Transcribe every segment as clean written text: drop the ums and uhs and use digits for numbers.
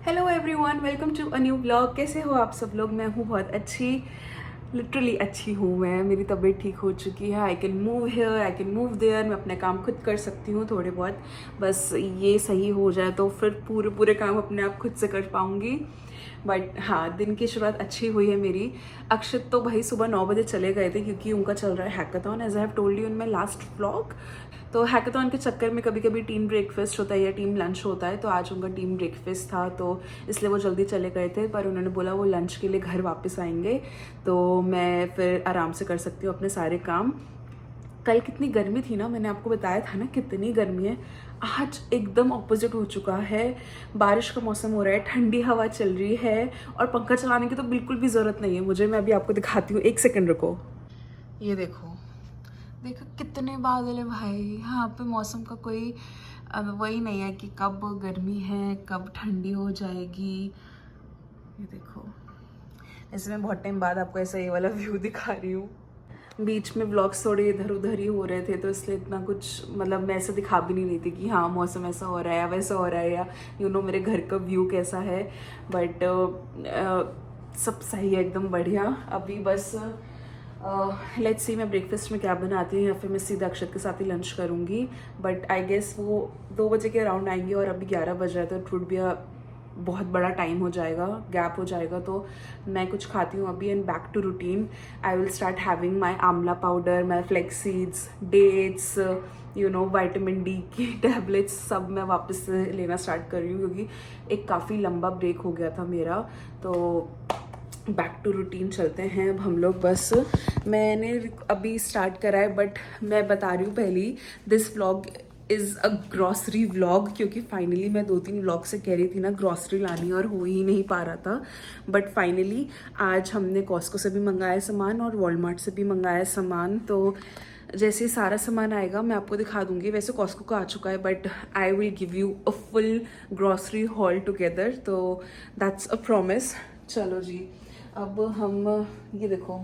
Hello everyone, welcome to a new blog. कैसे हो आप सब लोग? मैं हूँ बहुत अच्छी, लिटरली अच्छी हूँ मैं। मेरी तबीयत ठीक हो चुकी है। I can move here, I can move there. मैं अपने काम खुद कर सकती हूँ थोड़े बहुत। बस ये सही हो जाए तो फिर पूरे पूरे काम अपने आप खुद से कर पाऊँगी। बट हाँ, दिन की शुरुआत अच्छी हुई है मेरी। अक्षित तो भाई सुबह 9 बजे चले गए थे क्योंकि उनका चल रहा है hackathon, as I have told you in my last vlog. तो हैकाथॉन के चक्कर में कभी कभी टीम ब्रेकफास्ट होता है या टीम लंच होता है, तो आज उनका टीम ब्रेकफास्ट था तो इसलिए वो जल्दी चले गए थे। पर उन्होंने बोला वो लंच के लिए घर वापस आएंगे तो मैं फिर आराम से कर सकती हूँ अपने सारे काम। कल कितनी गर्मी थी ना, मैंने आपको बताया था ना कितनी गर्मी है। आज एकदम ऑपोजिट हो चुका है। बारिश का मौसम हो रहा है, ठंडी हवा चल रही है और पंखा चलाने की तो बिल्कुल भी ज़रूरत नहीं है मुझे। मैं अभी आपको दिखाती हूँ, एक सेकंड रुको। ये देखो, देखो कितने बादल है भाई। यहाँ पे मौसम का कोई वही नहीं है कि कब गर्मी है कब ठंडी हो जाएगी। ये देखो, ऐसे मैं बहुत टाइम बाद आपको ऐसा ये वाला व्यू दिखा रही हूँ। बीच में व्लॉग्स थोड़े इधर उधर ही हो रहे थे तो इसलिए इतना कुछ मतलब मैं ऐसा दिखा भी नहीं रही थी कि हाँ मौसम ऐसा हो रहा है या वैसा हो रहा है या मेरे घर का व्यू कैसा है। बट सब सही है, एकदम बढ़िया। अभी बस लेट्स सी मैं ब्रेकफास्ट में क्या बनाती हूँ या फिर मैं सीधा अक्षत के साथ ही लंच करूँगी। बट आई गेस वो 2 बजे के अराउंड आएंगे और अभी 11 बज रहा है तो इट वुड बी बहुत बड़ा टाइम हो जाएगा, गैप हो जाएगा। तो मैं कुछ खाती हूँ अभी and back to routine. I will start having my amla powder, my flax seeds, dates, vitamin D की टैबलेट्स सब मैं वापस से लेना स्टार्ट कर रही हूँ क्योंकि एक काफ़ी लंबा ब्रेक हो गया था मेरा। तो बैक टू रूटीन चलते हैं अब हम लोग। बस मैंने अभी स्टार्ट करा है बट मैं बता रही हूँ पहले, this vlog is a grocery vlog क्योंकि फाइनली मैं 2-3 व्लॉग से कह रही थी ना ग्रॉसरी लानी और हो ही नहीं पा रहा था। बट फाइनली आज हमने कॉस्को से भी मंगाया सामान और वॉलमार्ट से भी मंगाया सामान। तो जैसे सारा सामान आएगा मैं आपको दिखा दूंगी। वैसे कॉस्को का आ चुका है but I will give you a full grocery hall together, तो दैट्स अ प्रॉमिस। चलो जी, अब हम ये देखो,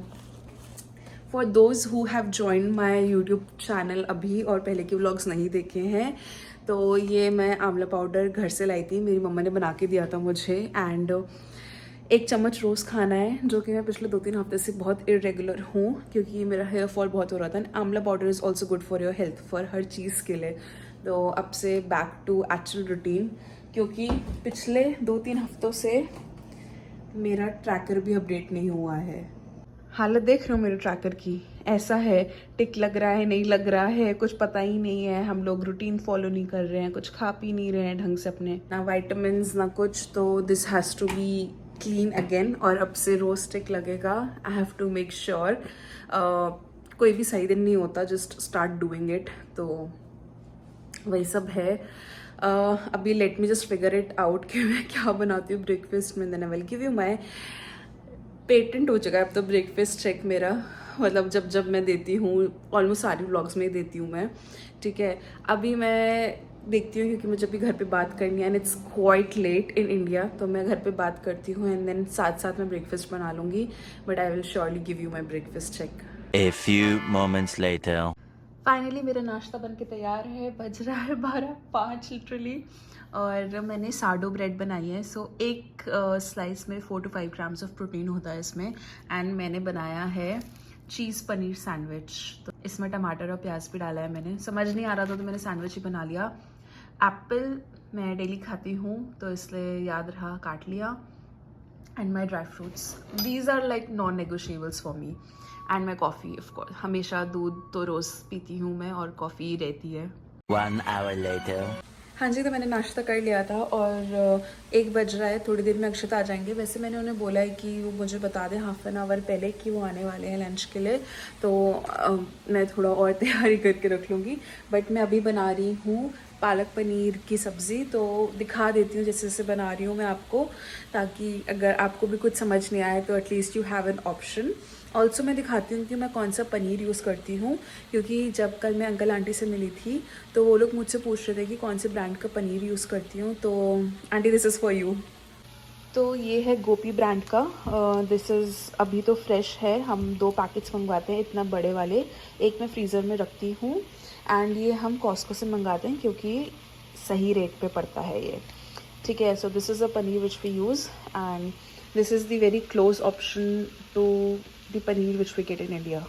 for those who have join my YouTube channel अभी और पहले के व्लॉग्स नहीं देखे हैं, तो ये मैं आंवला पाउडर घर से लाई थी, मेरी मम्मा ने बना के दिया था मुझे। एंड 1 चम्मच रोज़ खाना है जो कि मैं पिछले 2-3 हफ्ते से बहुत इरेगुलर हूँ क्योंकि मेरा हेयर फॉल बहुत हो रहा था। Amla powder is also good for your health, for हर चीज़ के लिए। तो अब से बैक टू एक्चुअल रूटीन क्योंकि पिछले 2-3 हफ्तों से मेरा ट्रैकर भी अपडेट नहीं हुआ है। हालत देख रहे हो मेरे ट्रैकर की, ऐसा है, टिक लग रहा है नहीं लग रहा है कुछ पता ही नहीं है। हम लोग रूटीन फॉलो नहीं कर रहे हैं, कुछ खा पी नहीं रहे हैं ढंग से अपने, ना वाइटामिन्स ना कुछ। तो this has to be clean again और अब से रोज टिक लगेगा। I have to make sure. कोई भी सही दिन नहीं होता, जस्ट स्टार्ट डूइंग इट। तो वही सब है। अभी let me just figure it out कि मैं क्या बनाती हूँ ब्रेकफास्ट में, then I will give you my. Patent हो चुका है अब तो ब्रेकफास्ट चेक मेरा, मतलब जब जब मैं देती हूँ, ऑलमोस्ट सारी व्लॉग्स में ही देती हूँ मैं, ठीक है। अभी मैं देखती हूँ क्योंकि मुझे अभी घर पे बात करनी है and it's quite late in India, तो मैं घर पे बात करती हूँ एंड देन साथ साथ मैं ब्रेकफास्ट बना लूँगी। But I will surely give you my breakfast check. A few moments later. Finally मेरा नाश्ता बन के तैयार है, बज रहा है 12:05 लिटरली। और मैंने साडो ब्रेड बनाई है। सो एक स्लाइस में 4 to 5 ग्राम्स ऑफ प्रोटीन होता है इसमें। एंड मैंने बनाया है चीज़ पनीर सैंडविच, तो इसमें टमाटर और प्याज भी डाला है मैंने। समझ नहीं आ रहा था तो मैंने सैंडविच ही बना लिया। एप्पल मैं डेली खाती हूँ तो इसलिए याद रहा, काट लिया। And my dry fruits, these are like non negotiables for me. And मैं कॉफ़ी, ऑफकोर्स हमेशा दूध तो रोज़ पीती हूँ मैं और कॉफ़ी रहती है। 1 hour later. हाँ जी, तो मैंने नाश्ता कर लिया था और 1 बज रहा है, थोड़ी देर में अक्षत आ जाएंगे। वैसे मैंने उन्हें बोला है कि वो मुझे बता दें हाफ एन आवर पहले कि वो आने वाले हैं लंच के लिए, तो मैं थोड़ा और तैयारी करके रख लूँगी। बट मैं अभी बना रही हूँ पालक पनीर की सब्ज़ी, तो दिखा देती हूँ जैसे जैसे बना रही हूँ मैं आपको, ताकि अगर आपको भी कुछ समझ नहीं आए तो at least you have an option. Also मैं दिखाती हूँ कि मैं कौन सा पनीर यूज़ करती हूँ क्योंकि जब कल मैं अंकल आंटी से मिली थी तो वो लोग मुझसे पूछ रहे थे कि कौन से ब्रांड का पनीर यूज़ करती हूँ। तो aunty this is for you. तो ये है गोपी ब्रांड का, दिस इज़ अभी तो फ्रेश है। हम 2 पैकेट्स मंगवाते हैं इतना बड़े वाले, एक मैं फ्रीज़र में रखती हूँ एंड ये हम कॉस्को से मंगाते हैं क्योंकि सही रेट पे पड़ता है ये। ठीक है, so this is a paneer which we use and this is the very close option to the paneer which we get in India.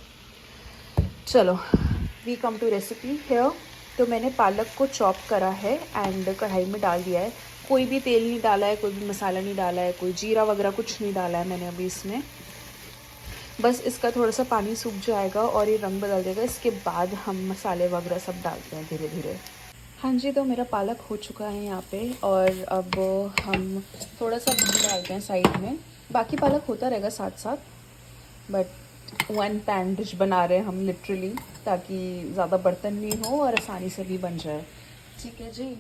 चलो, we come to recipe here. तो मैंने पालक को चॉप करा है एंड कढ़ाई में डाल दिया है. कोई भी तेल नहीं डाला है, कोई भी मसाला नहीं डाला है, कोई जीरा वगैरह कुछ नहीं डाला है मैंने अभी इसमें. बस इसका थोड़ा सा पानी सूख जाएगा और ये रंग बदल देगा. इसके बाद हम मसाले वगैरह सब डालते हैं धीरे धीरे. हाँ जी, तो मेरा पालक हो चुका है यहाँ पे और अब हम थोड़ा सा घी डालते हैं साइड में. बाकी पालक होता रहेगा साथ साथ, बट वन पैन डिश बना रहे हैं हम लिटरली, ताकि ज़्यादा बर्तन नहीं हो और आसानी से भी बन जाए. ठीक है जी.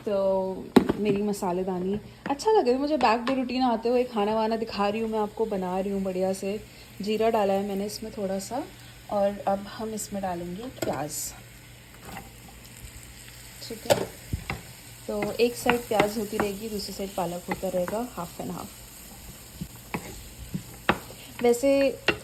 तो मेरी मसालेदानी अच्छा लगे मुझे बैक डे रूटीन आते हुए खाना वाना दिखा रही हूँ मैं आपको, बना रही हूँ बढ़िया से. जीरा डाला है मैंने इसमें थोड़ा सा और अब हम इसमें डालेंगे प्याज. ठीक है, तो एक साइड प्याज होती रहेगी, दूसरी साइड पालक होता रहेगा, हाफ एंड हाफ. वैसे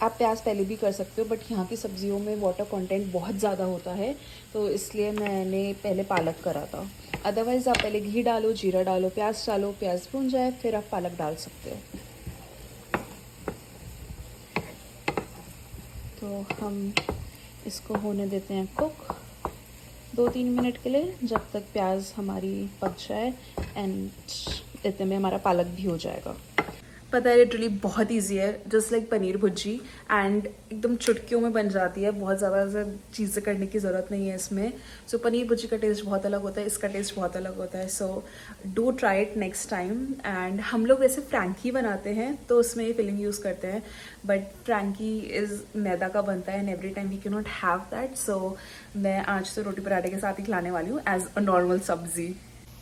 आप प्याज पहले भी कर सकते हो, बट यहाँ की सब्जियों में वाटर कंटेंट बहुत ज़्यादा होता है, तो इसलिए मैंने पहले पालक करा था. अदरवाइज़ आप पहले घी डालो, जीरा डालो, प्याज भून जाए फिर आप पालक डाल सकते हो. तो हम इसको होने देते हैं कुक 2-3 मिनट के लिए, जब तक प्याज हमारी पक जाए एंड इतने में हमारा पालक भी हो जाएगा. पता है लिटरली बहुत इजी है, just like paneer bhurji, and एकदम चुटकियों में बन जाती है. बहुत ज़्यादा चीज़ें करने की ज़रूरत नहीं है इसमें. सो पनीर भुर्जी का टेस्ट बहुत अलग होता है, इसका टेस्ट बहुत अलग होता है. So do try it next time. And हम लोग वैसे फ्रैंकी बनाते हैं तो उसमें ये फिलिंग यूज़ करते हैं, बट फ्रैंकी इज़ मैदा का बनता है and every time we can not have that. So मैं आज तो रोटी पराठे के साथ ही खिलाने वाली हूँ एज अ नॉर्मल सब्ज़ी.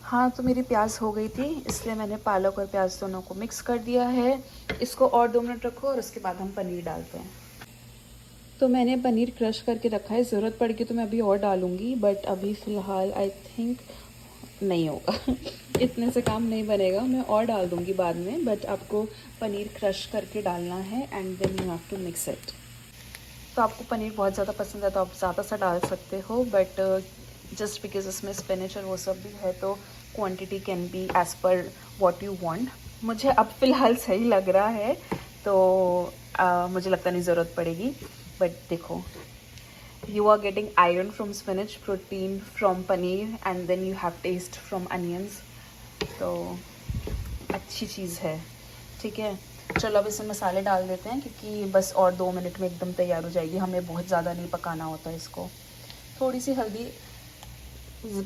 हाँ, तो मेरी प्याज हो गई थी, इसलिए मैंने पालक और प्याज दोनों को मिक्स कर दिया है. इसको और 2 मिनट रखो और उसके बाद हम पनीर डालते हैं. तो मैंने पनीर क्रश करके रखा है, ज़रूरत पड़ेगी तो मैं अभी और डालूँगी, बट अभी फ़िलहाल आई थिंक नहीं होगा. इतने से काम नहीं बनेगा, मैं और डाल दूँगी बाद में, बट आपको पनीर क्रश करके डालना है and then you have to mix it. तो आपको पनीर बहुत ज़्यादा पसंद है तो आप ज़्यादा सा डाल सकते हो, बट जस्ट बिकॉज इसमें स्पिनच और वो सब भी है तो quantity can be as per what you want. मुझे अब फ़िलहाल सही लग रहा है, तो मुझे लगता नहीं ज़रूरत पड़ेगी. बट देखो, you are getting iron from spinach, protein from paneer, and then you have taste from onions. तो अच्छी चीज़ है. ठीक है, चलो अब इसमें मसाले डाल देते हैं, क्योंकि बस और 2 मिनट में एकदम तैयार हो जाएगी. हमें बहुत ज़्यादा नहीं पकाना होता इसको. थोड़ी सी हल्दी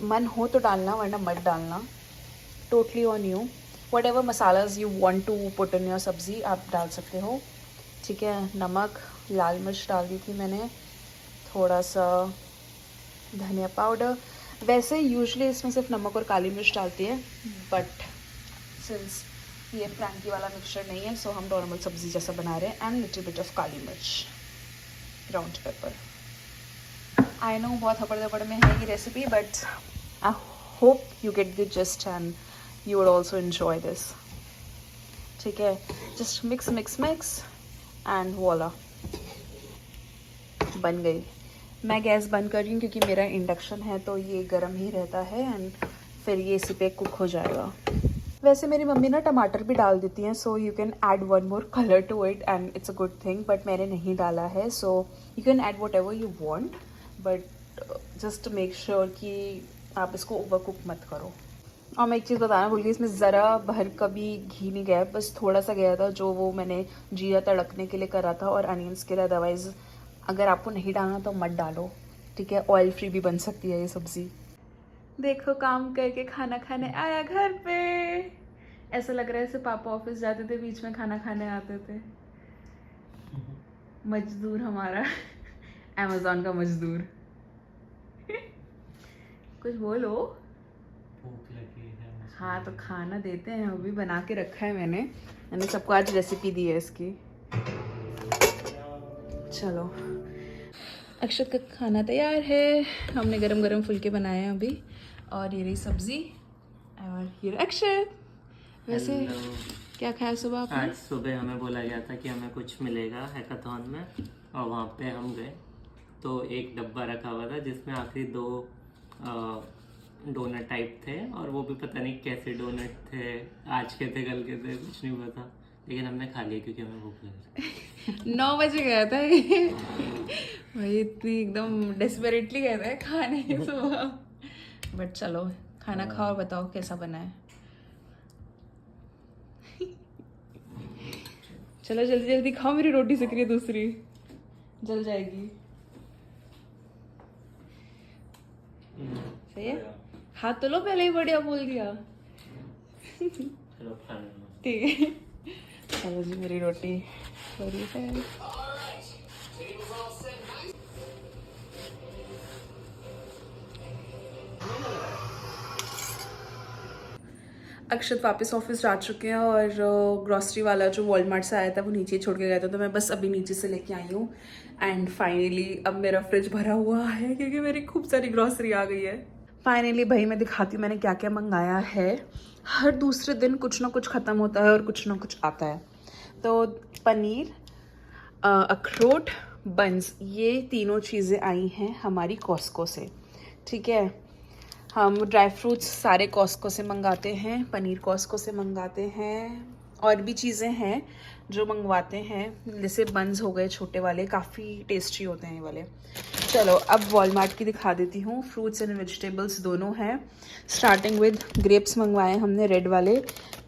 मन हो तो डालना, वरना मत डालना. Totally on you. Whatever masalas you want to put in your सब्ज़ी आप डाल सकते हो. ठीक है, नमक, लाल मिर्च डाल दी थी मैंने, थोड़ा सा धनिया पाउडर. वैसे यूजुअली इसमें सिर्फ नमक और काली मिर्च डालती है, बट सिंस ये फ्रैंकी वाला मिक्सचर नहीं है, सो हम नॉर्मल सब्ज़ी जैसा बना रहे हैं. एंड लिटिल बिट ऑफ काली मिर्च, ग्राउंड पेपर. आई नो बहुत हपड़ में है ये recipe, but I hope you get the gist and you would also enjoy this. ठीक है, just mix mix mix and voila, बन गई. मैं गैस बंद कर रही हूँ क्योंकि मेरा इंडक्शन है तो ये गर्म ही रहता है एंड फिर ये इसी पे कुक हो जाएगा. वैसे मेरी मम्मी ना टमाटर भी डाल देती हैं, so you can add one more colour to it and it's a good thing, but मैंने नहीं डाला है. So you can add whatever you want, but just make sure कि आप इसको ओवर कुक मत करो. और मैं एक चीज़ बताना भूल गई, इसमें ज़रा भर का भी घी नहीं गया, बस थोड़ा सा गया था, जो वो मैंने जीरा तड़कने के लिए करा था और अनियंस के लिए. अदरवाइज़ अगर आपको नहीं डालना तो मत डालो. ठीक है, ऑयल फ्री भी बन सकती है ये सब्ज़ी. देखो, काम करके खाना खाने आया घर पे. ऐसा लग रहा है जैसे पापा ऑफिस जाते थे, बीच में खाना खाने आते थे. मजदूर हमारा अमेज़न का मजदूर. कुछ बोलो. भूख लगी है. हाँ, तो खाना देते हैं, वो भी बना के रखा है मैंने सबको आज रेसिपी दी है इसकी. चलो, अक्षत का खाना तैयार है. हमने गरम गरम फुलके बनाए हैं अभी, और ये रही सब्जी और ये रहा अक्षत. वैसे क्या खाया सुबह आपने? आज सुबह हमें बोला गया था कि हमें कुछ मिलेगा हैकाथॉन में, और वहाँ पे हम गए तो एक डब्बा रखा हुआ था जिसमें आखिरी 2 डोनट टाइप थे, और वो भी पता नहीं कैसे डोनट थे, आज के थे कल के थे कुछ नहीं पता, लेकिन हमने खा लिया क्योंकि हमें भूख लगी। 9 बजे गया था ये भाई, इतनी एकदम डेस्परेटली गया था खाने की सुबह। बट चलो खाना खाओ और बताओ कैसा बना है। चलो जल्दी जल्दी खाओ, मेरी रोटी सेक रही है दूसरी, जल जाएगी। सही है, हाथ तो लो, पहले ही बढ़िया बोल दिया। चलो खा लेना। ठीक है, चलो जी मेरी रोटी बड़ी है। अक्षत वापस ऑफिस जा चुके हैं और ग्रॉसरी वाला जो वॉलमार्ट से आया था वो नीचे छोड़ के गया था, तो मैं बस अभी नीचे से लेके आई हूँ। एंड फाइनली अब मेरा फ्रिज भरा हुआ है क्योंकि मेरी खूब सारी ग्रॉसरी आ गई है। फाइनली भाई मैं दिखाती हूँ मैंने क्या क्या मंगाया है। हर दूसरे दिन कुछ ना कुछ ख़त्म होता है और कुछ ना कुछ आता है। तो पनीर, अखरोट, बंस, ये तीनों चीज़ें आई हैं हमारी कॉस्को से। ठीक है, हम ड्राई फ्रूट्स सारे कॉस्को से मंगाते हैं, पनीर कॉस्को से मंगाते हैं, और भी चीज़ें हैं जो मंगवाते हैं, जैसे बंस हो गए छोटे वाले, काफ़ी टेस्टी होते हैं ये वाले। चलो अब वॉलमार्ट की दिखा देती हूँ। फ्रूट्स एंड वेजिटेबल्स दोनों हैं। स्टार्टिंग विद ग्रेप्स मंगवाए हैं हमने, रेड वाले,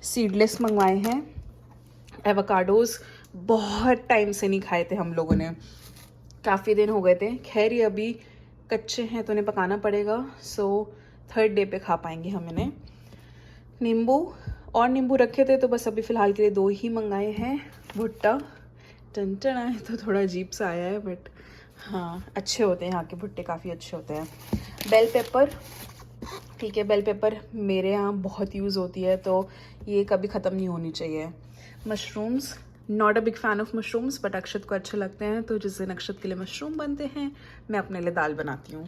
सीडलेस मंगवाए हैं। एवोकाडोज़ बहुत टाइम से नहीं खाए थे हम लोगों ने, काफ़ी दिन हो गए थे। खैर ये अभी कच्चे हैं तो उन्हें पकाना पड़ेगा, सो 3rd डे पे खा पाएंगे हम इन्हें। नींबू, और नींबू रखे थे तो बस अभी फ़िलहाल के लिए 2 ही मंगाए हैं। भुट्टा, टन आए तो थोड़ा अजीब सा आया है, बट हाँ अच्छे होते हैं यहाँ के भुट्टे, काफ़ी अच्छे होते हैं। बेल पेपर, ठीक है, बेल पेपर मेरे यहाँ बहुत यूज़ होती है तो ये कभी ख़त्म नहीं होनी चाहिए। Mushrooms, not a big fan of mushrooms, but Akshat को अच्छे लगते हैं तो जिस दिन अक्षत के लिए मशरूम बनते हैं मैं अपने लिए दाल बनाती हूँ।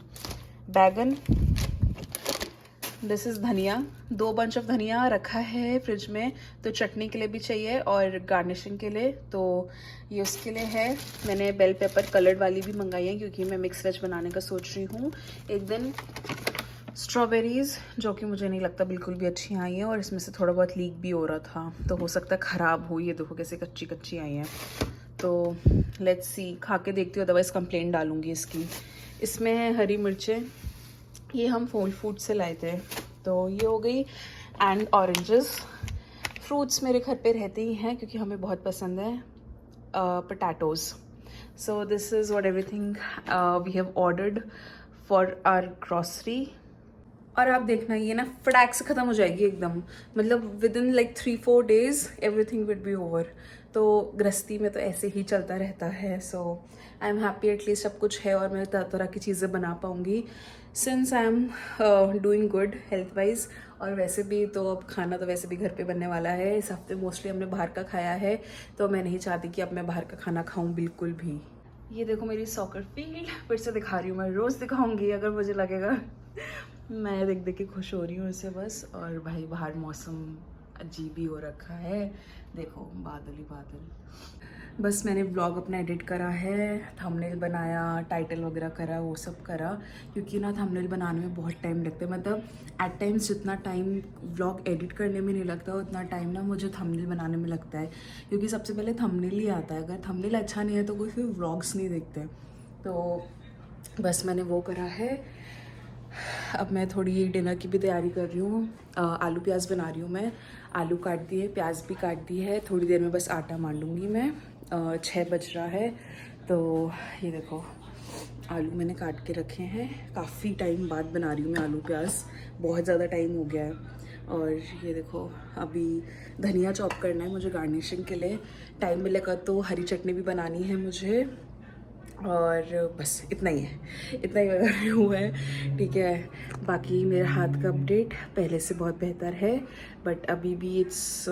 बैगन, दिस इज़ धनिया, 2 बंच ऑफ धनिया रखा है फ्रिज में, तो चटनी के लिए भी चाहिए और गार्निशिंग के लिए, तो ये उसके लिए है। मैंने बेल पेपर कलर्ड वाली भी मंगाई है क्योंकि मैं मिक्स वेज बनाने का सोच रही हूँ एक दिन। स्ट्रॉबेरीज़, जो कि मुझे नहीं लगता बिल्कुल भी अच्छी आई हैं, और इसमें से थोड़ा बहुत लीक भी हो रहा था तो हो सकता है ख़राब हो। ये देखो कैसे कच्ची कच्ची आई हैं, तो लेट्स सी, खा के देखती हूँ, अदरवाइज़ कंप्लेंट डालूँगी इसकी। इसमें है हरी मिर्चें, ये हम होल फूड से लाए थे, तो ये हो गई। एंड ऑरेंजेस, फ्रूट्स मेरे घर पे रहते ही हैं क्योंकि हमें बहुत पसंद है। Potatoes, so this is what everything we have ordered for our grocery. और आप देखना ये ना फटाक से ख़त्म हो जाएगी एकदम, मतलब with in like 3-4 days everything will be over. तो गृहस्थी में तो ऐसे ही चलता रहता है। सो आई एम हैप्पी एटलीस्ट सब कुछ है और मैं तरह तरह की चीज़ें बना पाऊँगी since I am doing good health wise. और वैसे भी तो अब खाना तो वैसे भी घर पे बनने वाला है। इस हफ्ते मोस्टली हमने बाहर का खाया है, तो मैं नहीं चाहती कि अब मैं बाहर का खाना खाऊँ बिल्कुल भी। ये देखो मेरी सॉकर फील्ड, फिर से दिखा रही हूँ, मैं रोज़ दिखाऊंगी अगर मुझे लगेगा। मैं देख देख के खुश हो रही हूँ इसे बस। और भाई बाहर मौसम अजीब ही हो रखा है, देखो बादल ही बादल। बस मैंने व्लॉग अपना एडिट करा है, थंबनेल बनाया, टाइटल वगैरह करा, वो सब करा, क्योंकि ना थंबनेल बनाने में बहुत टाइम लगता है। मतलब एट टाइम्स जितना टाइम व्लॉग एडिट करने में नहीं लगता उतना टाइम ना मुझे थंबनेल बनाने में लगता है, क्योंकि सबसे पहले थंबनेल ही आता है। अगर थंबनेल अच्छा नहीं है तो कोई फिर व्लॉग्स नहीं देखते। तो बस मैंने वो करा है। अब मैं थोड़ी डिनर की भी तैयारी कर रही हूँ। आलू प्याज बना रही हूँ मैं, आलू काट दिए, प्याज भी काट दी है, थोड़ी देर में बस आटा मान लूँगी मैं। 6 बज रहा है, तो ये देखो आलू मैंने काट के रखे हैं। काफ़ी टाइम बाद बना रही हूँ मैं आलू प्याज, बहुत ज़्यादा टाइम हो गया है। और ये देखो अभी धनिया चॉप करना है मुझे गार्निशिंग के लिए, टाइम मिलेगा तो हरी चटनी भी बनानी है मुझे। और बस इतना ही है, इतना ही कर रही हूँ मैं, ठीक है। बाकी मेरे हाथ का अपडेट पहले से बहुत बेहतर है, बट अभी भी इट्स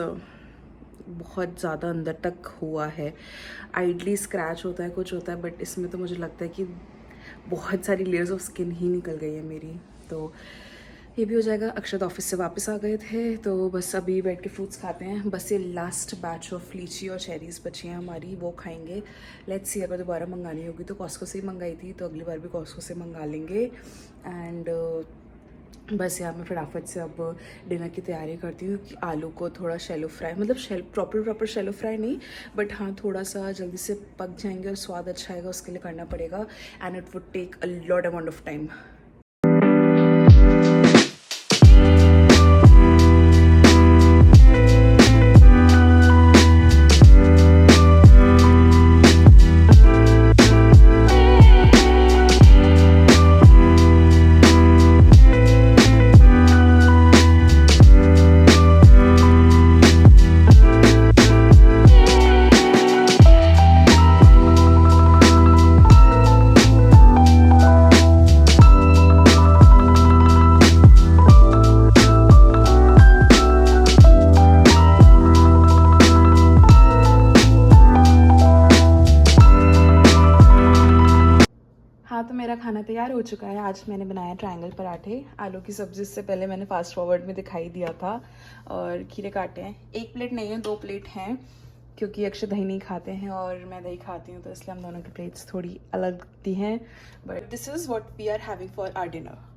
बहुत ज़्यादा अंदर तक हुआ है। आइडली स्क्रैच होता है, कुछ होता है, बट इसमें तो मुझे लगता है कि बहुत सारी लेयर्स ऑफ स्किन ही निकल गई है मेरी। तो ये भी हो जाएगा। अक्षत ऑफिस से वापस आ गए थे, तो बस अभी बैठ के फ्रूट्स खाते हैं। बस ये लास्ट बैच ऑफ लीची और चेरीज़ बची हैं हमारी, वो खाएंगे। लेट्स सी, अगर दोबारा मंगानी होगी तो कॉस्को से ही मंगाई थी, तो अगली बार भी कॉस्को से मंगा लेंगे। एंड बस यार मैं फटाफट से अब डिनर की तैयारी करती हूँ कि आलू को थोड़ा शैलो फ्राई, मतलब प्रॉपर शैलो फ्राई नहीं, बट हाँ थोड़ा सा जल्दी से पक जाएंगे और स्वाद अच्छा आएगा, उसके लिए करना पड़ेगा and it would take a lot amount of time. हाँ तो मेरा खाना तैयार हो चुका है। आज मैंने बनाया ट्रायंगल पराठे, आलू की सब्ज़ी से पहले मैंने फास्ट फॉरवर्ड में दिखाई दिया था, और खीरे काटे हैं। 1 प्लेट नहीं है 2 प्लेट हैं, क्योंकि अक्षय दही नहीं खाते हैं और मैं दही खाती हूँ, तो इसलिए हम दोनों की प्लेट्स थोड़ी अलग दिखती हैं। But this is what we are having for our dinner.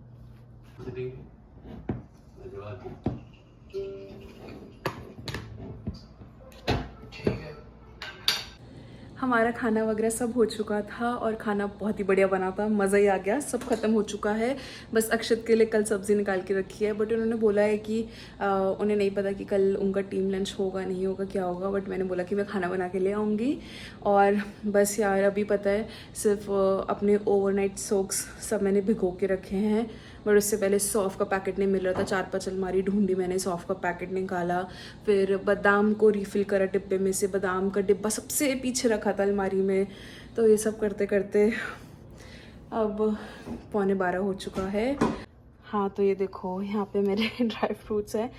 हमारा खाना वगैरह सब हो चुका था और खाना बहुत ही बढ़िया बना था, मज़ा ही आ गया। सब खत्म हो चुका है, बस अक्षत के लिए कल सब्ज़ी निकाल के रखी है, बट उन्होंने बोला है कि उन्हें नहीं पता कि कल उनका टीम लंच होगा नहीं होगा क्या होगा, बट मैंने बोला कि मैं खाना बना के ले आऊँगी। और बस यार अभी पता है सिर्फ अपने ओवरनाइट सोक्स सब मैंने भिगो के रखे हैं, बट उससे पहले सौंफ का पैकेट नहीं मिल रहा था। 4-5 अलमारी ढूंढी मैंने, सौंफ का पैकेट निकाला, फिर बादाम को रिफ़िल करा डिब्बे में से, बादाम का डिब्बा सबसे पीछे रखा था अलमारी में। तो ये सब करते करते अब 11:15 हो चुका है। हाँ तो ये देखो यहाँ पे मेरे ड्राई फ्रूट्स हैं,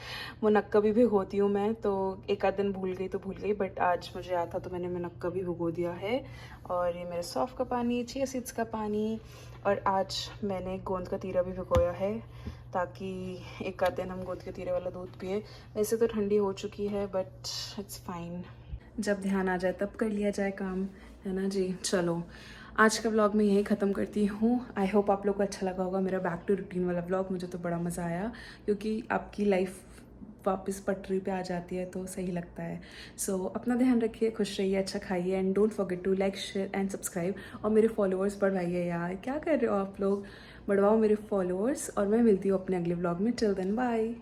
मुनक्का भी भिगोती हूँ मैं, तो एक आध दिन भूल गई, बट आज मुझे याद था तो मैंने मुनक्का भी भिगो दिया है। और ये मेरा सौंफ का पानी, चिया सीड्स का पानी, और आज मैंने गोंद का तीरा भी भिगोया है, ताकि एक आध दिन हम गोंद के तीरे वाला दूध पिए। वैसे तो ठंडी हो चुकी है बट इट्स फाइन, जब ध्यान आ जाए तब कर लिया जाए काम, है ना जी। चलो आज का व्लॉग मैं यहीं ख़त्म करती हूँ। आई होप आप लोग को अच्छा लगा होगा मेरा बैक टू रूटीन वाला व्लॉग। मुझे तो बड़ा मज़ा आया, क्योंकि आपकी लाइफ वापस पटरी पे आ जाती है तो सही लगता है। सो अपना ध्यान रखिए, खुश रहिए, अच्छा खाइए, and don't forget to like share and subscribe. और मेरे फॉलोअर्स बढ़वाइए यार, क्या कर रहे हो आप लोग, बढ़वाओ मेरे फॉलोअर्स। और मैं मिलती हूँ अपने अगले व्लॉग में। Till then bye.